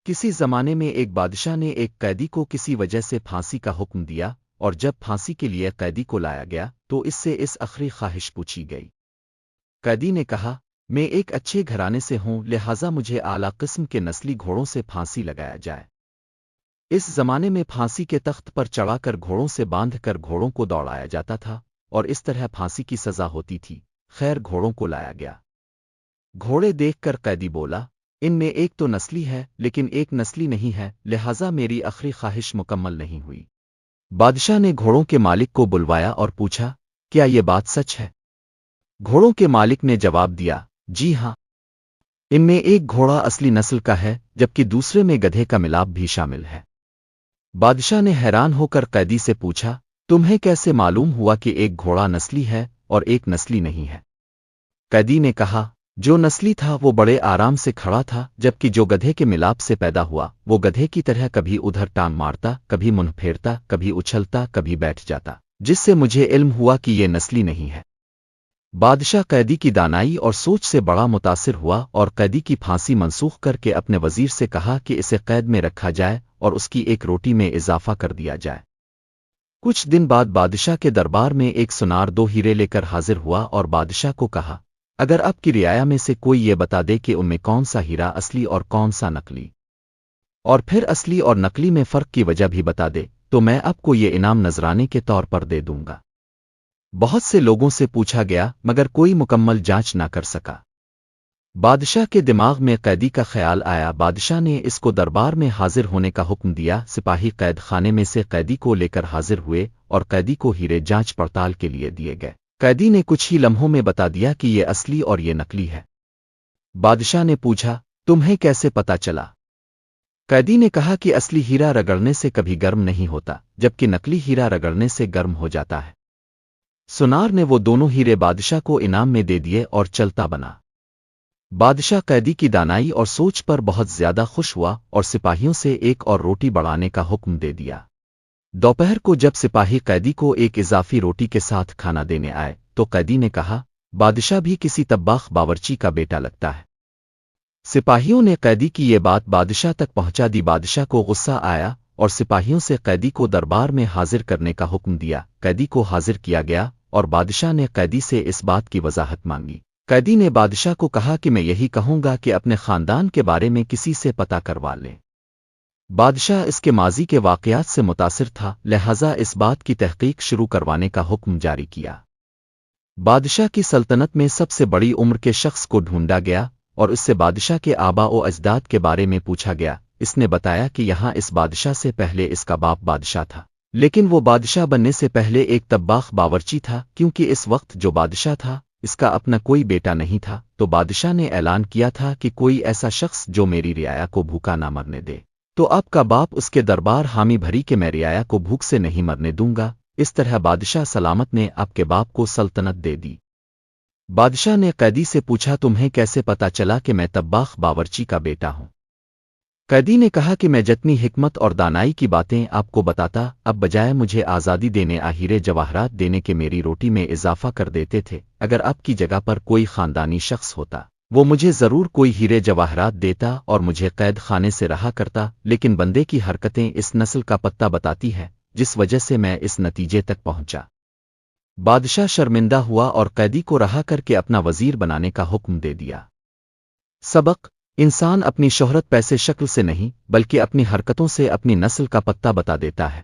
کسی زمانے میں ایک بادشاہ نے ایک قیدی کو کسی وجہ سے پھانسی کا حکم دیا، اور جب پھانسی کے لیے قیدی کو لایا گیا تو اس سے اس آخری خواہش پوچھی گئی۔ قیدی نے کہا، میں ایک اچھے گھرانے سے ہوں، لہٰذا مجھے اعلیٰ قسم کے نسلی گھوڑوں سے پھانسی لگایا جائے۔ اس زمانے میں پھانسی کے تخت پر چڑھا کر گھوڑوں سے باندھ کر گھوڑوں کو دوڑایا جاتا تھا، اور اس طرح پھانسی کی سزا ہوتی تھی۔ خیر، گھوڑوں کو لایا گیا۔ گھوڑے دیکھ کر قیدی بولا، ان میں ایک تو نسلی ہے لیکن ایک نسلی نہیں ہے، لہٰذا میری آخری خواہش مکمل نہیں ہوئی۔ بادشاہ نے گھوڑوں کے مالک کو بلوایا اور پوچھا، کیا یہ بات سچ ہے؟ گھوڑوں کے مالک نے جواب دیا، جی ہاں، ان میں ایک گھوڑا اصلی نسل کا ہے جبکہ دوسرے میں گدھے کا ملاپ بھی شامل ہے۔ بادشاہ نے حیران ہو کر قیدی سے پوچھا، تمہیں کیسے معلوم ہوا کہ ایک گھوڑا نسلی ہے اور ایک نسلی نہیں ہے؟ قیدی نے کہا، جو نسلی تھا وہ بڑے آرام سے کھڑا تھا، جبکہ جو گدھے کے ملاپ سے پیدا ہوا وہ گدھے کی طرح کبھی ادھر ٹانگ مارتا، کبھی منہ پھیرتا، کبھی اچھلتا، کبھی بیٹھ جاتا، جس سے مجھے علم ہوا کہ یہ نسلی نہیں ہے۔ بادشاہ قیدی کی دانائی اور سوچ سے بڑا متاثر ہوا اور قیدی کی پھانسی منسوخ کر کے اپنے وزیر سے کہا کہ اسے قید میں رکھا جائے اور اس کی ایک روٹی میں اضافہ کر دیا جائے۔ کچھ دن بعد بادشاہ کے دربار میں ایک سونار 2 ہیرے لے کر حاضر ہوا اور بادشاہ کو کہا، اگر آپ کی رعایا میں سے کوئی یہ بتا دے کہ ان میں کون سا ہیرا اصلی اور کون سا نقلی، اور پھر اصلی اور نقلی میں فرق کی وجہ بھی بتا دے، تو میں آپ کو یہ انعام نذرانے کے طور پر دے دوں گا۔ بہت سے لوگوں سے پوچھا گیا مگر کوئی مکمل جانچ نہ کر سکا۔ بادشاہ کے دماغ میں قیدی کا خیال آیا۔ بادشاہ نے اس کو دربار میں حاضر ہونے کا حکم دیا۔ سپاہی قید خانے میں سے قیدی کو لے کر حاضر ہوئے اور قیدی کو ہیرے جانچ پڑتال کے لیے دیے گئے۔ قیدی نے کچھ ہی لمحوں میں بتا دیا کہ یہ اصلی اور یہ نقلی ہے۔ بادشاہ نے پوچھا، تمہیں کیسے پتا چلا؟ قیدی نے کہا کہ اصلی ہیرا رگڑنے سے کبھی گرم نہیں ہوتا، جبکہ نقلی ہیرا رگڑنے سے گرم ہو جاتا ہے۔ سونار نے وہ دونوں ہیرے بادشاہ کو انعام میں دے دیے اور چلتا بنا۔ بادشاہ قیدی کی دانائی اور سوچ پر بہت زیادہ خوش ہوا اور سپاہیوں سے ایک اور روٹی بڑھانے کا حکم دے دیا۔ دوپہر کو جب سپاہی قیدی کو ایک اضافی روٹی کے ساتھ کھانا دینے آئے تو قیدی نے کہا، بادشاہ بھی کسی طباخ باورچی کا بیٹا لگتا ہے۔ سپاہیوں نے قیدی کی یہ بات بادشاہ تک پہنچا دی۔ بادشاہ کو غصہ آیا اور سپاہیوں سے قیدی کو دربار میں حاضر کرنے کا حکم دیا۔ قیدی کو حاضر کیا گیا اور بادشاہ نے قیدی سے اس بات کی وضاحت مانگی۔ قیدی نے بادشاہ کو کہا کہ میں یہی کہوں گا کہ اپنے خاندان کے بارے میں کسی سے پتہ کروا لیں۔ بادشاہ اس کے ماضی کے واقعات سے متاثر تھا، لہٰذا اس بات کی تحقیق شروع کروانے کا حکم جاری کیا۔ بادشاہ کی سلطنت میں سب سے بڑی عمر کے شخص کو ڈھونڈا گیا اور اس سے بادشاہ کے آباء و اجداد کے بارے میں پوچھا گیا۔ اس نے بتایا کہ یہاں اس بادشاہ سے پہلے اس کا باپ بادشاہ تھا، لیکن وہ بادشاہ بننے سے پہلے ایک طباخ باورچی تھا، کیونکہ اس وقت جو بادشاہ تھا اس کا اپنا کوئی بیٹا نہیں تھا، تو بادشاہ نے اعلان کیا تھا کہ کوئی ایسا شخص جو میری رعایا کو بھوکا نہ مرنے دے تو آپ کا باپ اس کے دربار حامی بھری کہ میں رعایا کو بھوک سے نہیں مرنے دوں گا۔ اس طرح بادشاہ سلامت نے آپ کے باپ کو سلطنت دے دی۔ بادشاہ نے قیدی سے پوچھا، تمہیں کیسے پتا چلا کہ میں طباخ باورچی کا بیٹا ہوں؟ قیدی نے کہا کہ میں جتنی حکمت اور دانائی کی باتیں آپ کو بتاتا، اب بجائے مجھے آزادی دینے ہیرے جواہرات دینے کے میری روٹی میں اضافہ کر دیتے تھے۔ اگر آپ کی جگہ پر کوئی خاندانی شخص ہوتا وہ مجھے ضرور کوئی ہیرے جواہرات دیتا اور مجھے قید خانے سے رہا کرتا، لیکن بندے کی حرکتیں اس نسل کا پتہ بتاتی ہے جس وجہ سے میں اس نتیجے تک پہنچا۔ بادشاہ شرمندہ ہوا اور قیدی کو رہا کر کے اپنا وزیر بنانے کا حکم دے دیا۔ سبق: انسان اپنی شہرت پیسے شکل سے نہیں بلکہ اپنی حرکتوں سے اپنی نسل کا پتہ بتا دیتا ہے۔